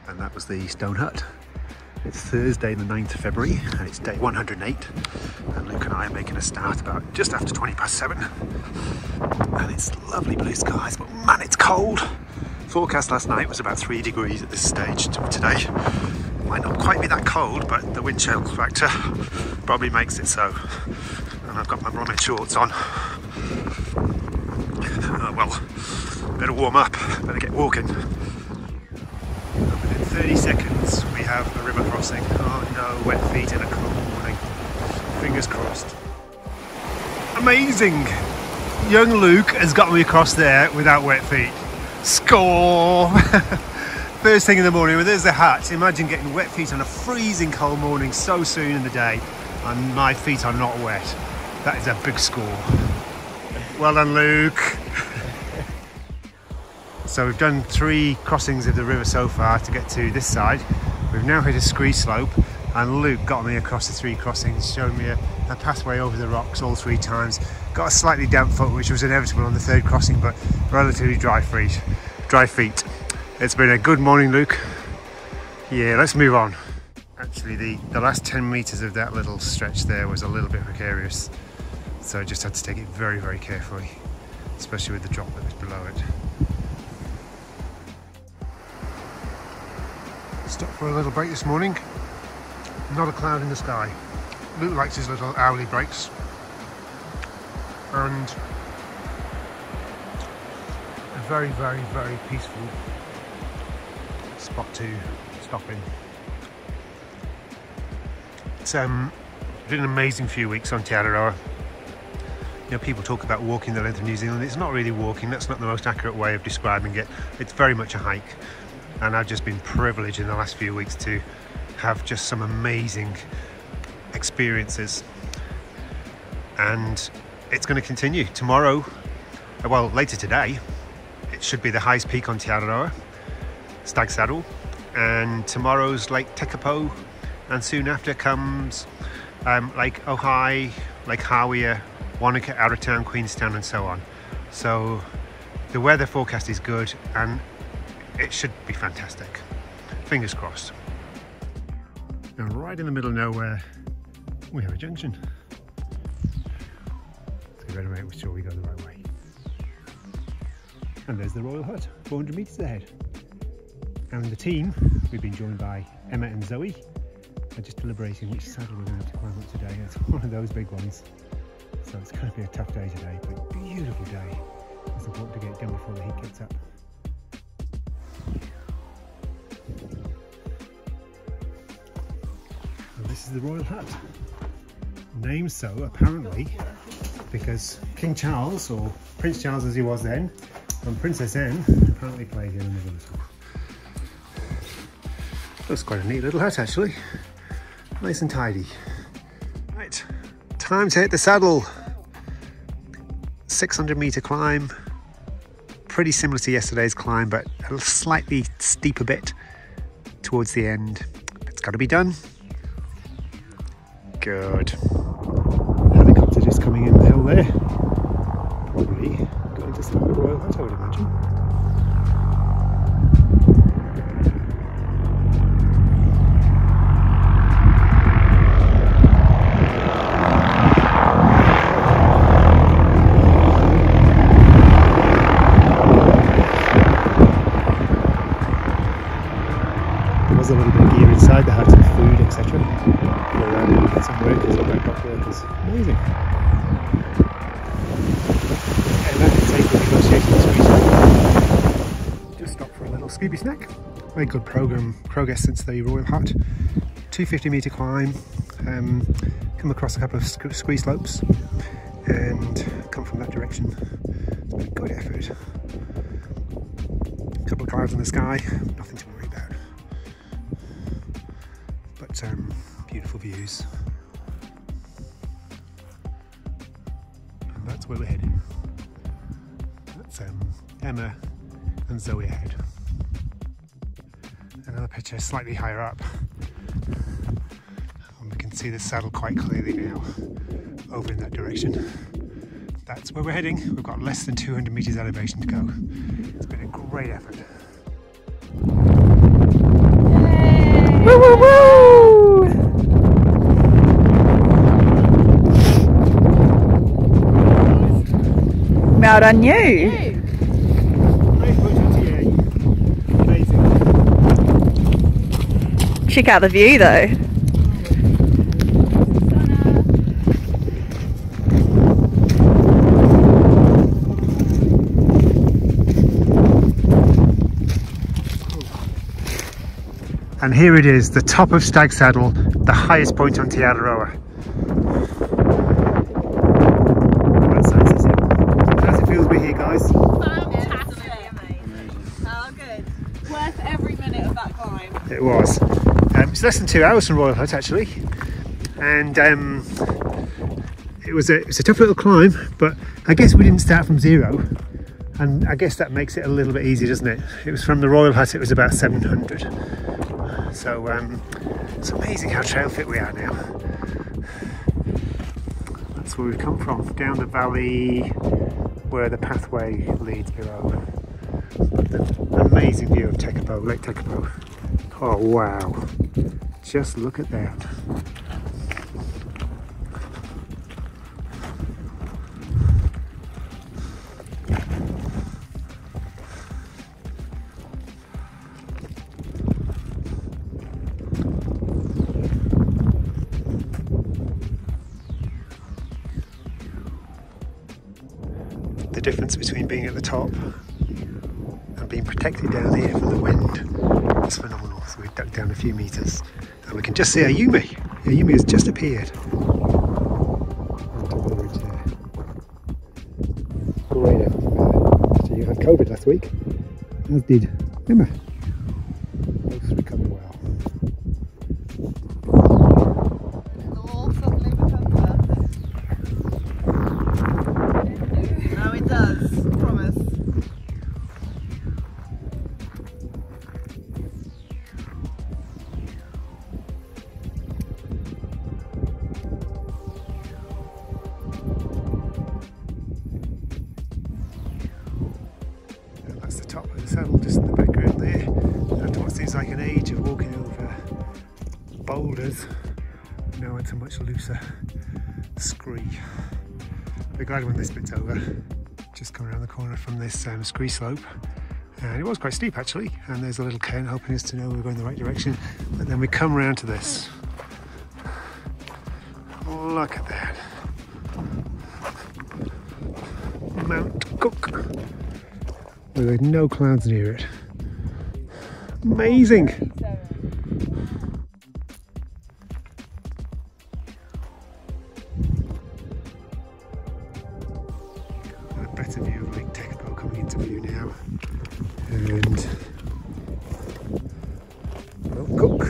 And that was the stone hut. It's Thursday the 9th of February and it's day 108, and Luke and I are making a start about just after 7:20. And it's lovely blue skies, but man, it's cold. Forecast last night was about 3 degrees at this stage. Today might not quite be that cold, but the wind chill factor probably makes it so. And I've got my running shorts on. Well, better warm up, better get walking. Within 30 seconds we have a river crossing. Oh no, wet feet in a cold morning. Fingers crossed. Amazing! Young Luke has got me across there without wet feet. Score! First thing in the morning, well, there's the hut. Imagine getting wet feet on a freezing cold morning so soon in the day, and my feet are not wet. That is a big score. Well done, Luke. So we've done 3 crossings of the river so far to get to this side. We've now hit a scree slope, and Luke got me across the 3 crossings, showed me a pathway over the rocks all 3 times. Got a slightly damp foot, which was inevitable on the 3rd crossing, but relatively dry feet. It's been a good morning, Luke. Yeah, let's move on. Actually, the last 10 metres of that little stretch there was a little bit precarious, so I just had to take it very, very carefully, especially with the drop that was below it. Stopped for a little break this morning. Not a cloud in the sky. Luke likes his little hourly breaks, and a very, very, very peaceful spot to stop in. It's been an amazing few weeks on Te Araroa. You know, people talk about walking the length of New Zealand. It's not really walking. That's not the most accurate way of describing it. It's very much a hike, and I've just been privileged in the last few weeks to have just some amazing experiences, and it's going to continue tomorrow. Well, later today it should be the highest peak on Te Araroa, Stag Saddle, and tomorrow's Lake Tekapo, and soon after comes Lake Ohai, Lake Hawea, Wanaka, Arrowtown, Queenstown, and so on. So the weather forecast is good and it should be fantastic. Fingers crossed. And right in the middle of nowhere we have a junction. So we better make sure we go the right way. And there's the Royal Hut, 400 metres ahead. And the team, we've been joined by Emma and Zoe. They're just deliberating which saddle we're going to have to climb up today. It's one of those big ones. So it's going to be a tough day today, but beautiful day. It's important to get it done before the heat gets up. And this is the Royal Hut. Named so, apparently, because King Charles, or Prince Charles as he was then, and Princess Anne apparently played here in the village. Looks quite a neat little hut actually. Nice and tidy. Right, time to hit the saddle. 600 metre climb. Pretty similar to yesterday's climb, but a slightly steeper bit towards the end. It's got to be done. Good. Helicopter just coming in the hill there. Probably going to start the Royal Hut, I would imagine. A little bit of gear inside the hut, and food, etc. Go around and look at some workers or back up workers. Amazing. Emma and safely negotiating the squeeze. Just stopped for a little Scooby snack. Very good progress since the Royal Hut. 250 metre climb. Come across a couple of squeeze slopes and come from that direction. It's been a good effort. A couple of clouds in the sky, nothing to worry about. But beautiful views, and that's where we're heading. That's Emma and Zoe ahead. Another picture slightly higher up, and we can see the saddle quite clearly now over in that direction. That's where we're heading. We've got less than 200 metres elevation to go. It's been a great effort. Well done you. Amazing. Check out the view though. And here it is, the top of Stag Saddle, the highest point on Araroa. How's it feel to be here, guys? Fantastic. Oh, good. Worth every minute of that climb. It was. It's less than 2 hours from Royal Hut actually, and it was a tough little climb, but I guess we didn't start from zero, and I guess that makes it a little bit easier, doesn't it? It was from the Royal Hut, it was about 700. So it's amazing how trail fit we are now. That's where we've come from, down the valley where the pathway leads below. The amazing view of Tekapo, Lake Tekapo. Oh wow, just look at that. The difference between being at the top and being protected down here from the wind is phenomenal. So we've ducked down a few metres and we can just see Ayumi. Ayumi has just appeared. On top of the ridge there. Great effort. So you had COVID last week, as did Emma. Both recovered well. All suddenly become perfect. No, it does. Promise. And that's the top of the saddle, just in the background there. After what seems like an age of walking over boulders, now it's a much looser scree. We're glad when this bit's over. Just coming around the corner from this scree slope, and it was quite steep actually, and there's a little cone helping us to know we're going the right direction, but then we come around to this. Look at that. Mount Cook, with no clouds near it. Amazing. A better view of Lake Tekapo coming into view now, and Mount Cook.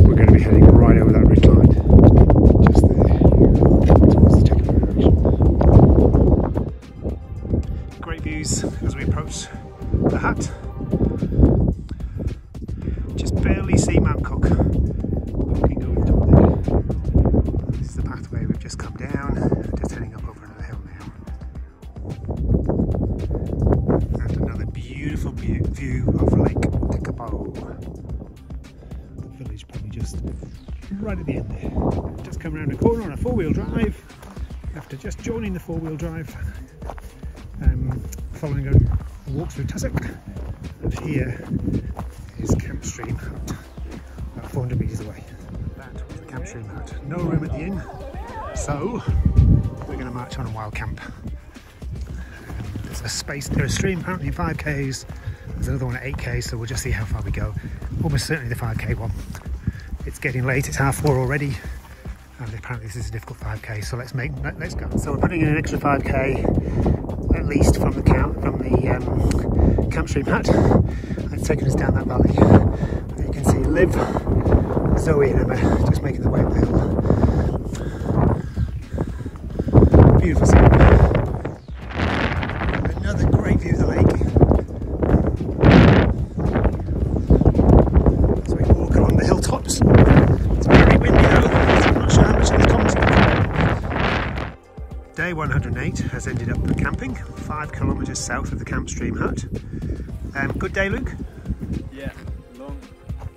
We're going to be heading right over that ridge line, just there, towards the Tekapo direction. Great views as we approach the hut. Just barely see Mount Cook poking over the top there. This is the pathway we've just come down, just heading up over another hill now. And another beautiful view of Lake Tekapo. The village probably just right at the end there. Just come around the corner on a four-wheel drive after just joining the four-wheel drive, following a walk through Tussock. And here is Camp Stream Hut, about 400 metres away. That was the Camp Stream Hut. No room at the inn, so we're going to march on a wild camp. There's a space, there's a stream apparently 5Ks, there's another one at 8K, so we'll just see how far we go. Almost certainly the 5K one. It's getting late, it's 4:30 already, and apparently this is a difficult 5K, so let's go. So we're putting in an extra 5K, at least from the Camp Stream Hut. It's taking us down that valley. And you can see Liv, Zoe and Emma just making their way up the hill. Beautiful scene. Another great view of the lake. As we walk along the hilltops. It's very windy though, so I'm not sure how much of this comments will come. Day 108 has ended up camping 5 kilometres south of the Camp Stream Hut. Good day, Luke? Yeah, long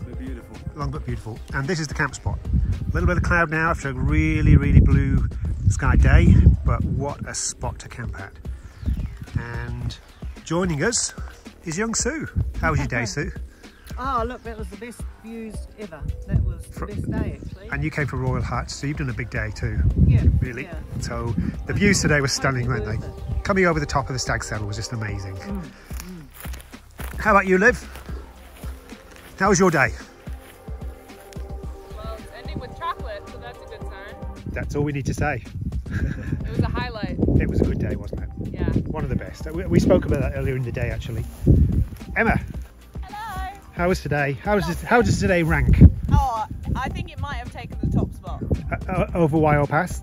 but beautiful. long but beautiful. And this is the camp spot. A little bit of cloud now after a really, really blue sky day, but what a spot to camp at. And joining us is young Sue. How was your day, Sue? Oh, look, that was the best views ever. That was the best day, actually. And you came from Royal Hut, so you've done a big day too. Yeah. Really? Yeah. So the views today were stunning, weren't they? Coming over the top of the Stag Saddle was just amazing. How about you, Liv? How was your day? Well, it's ending with chocolate, so that's a good sign. That's all we need to say. It was a highlight. It was a good day, wasn't it? Yeah. One of the best. We spoke about that earlier in the day, actually. Emma, Hello. how was today? How does today rank? Oh, I think it might have taken the top spot. Over Wild Pass?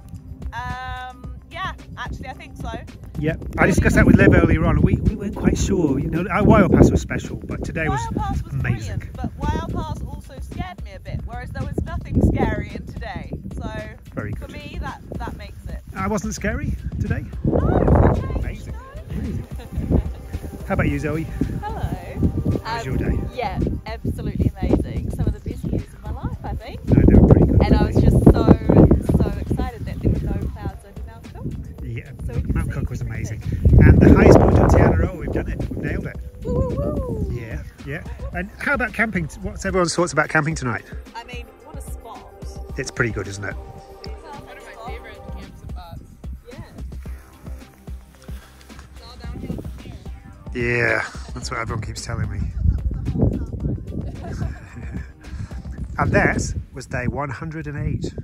Yeah, actually, I think so. Yep. I discussed that with Liv earlier on. We weren't quite sure. You know, our Wild Pass was special, but today was Wild Pass was amazing. brilliant, but Wild Pass also scared me a bit, whereas there was nothing scary in today. So Very for good. me, that makes it. I wasn't scary today. No, for a change, Amazing. no. Amazing. How about you, Zoe? Hello. How was your day? Yeah, absolutely amazing. Some of the best views of my life, I think. No, they were pretty good. And I was just so excited that there were no clouds over Mount Cook. Yeah, So we can Mount see Cook was everything. amazing. And the highest point on Araroa, we've done it. We've nailed it. Woo, woo, woo. Yeah, yeah. And how about camping? What's everyone's thoughts about camping tonight? I mean, what a spot. It's pretty good, isn't it? One of my favorite camp spots. Yeah. It's all downhill from here. Yeah, that's what everyone keeps telling me. And that was day 108.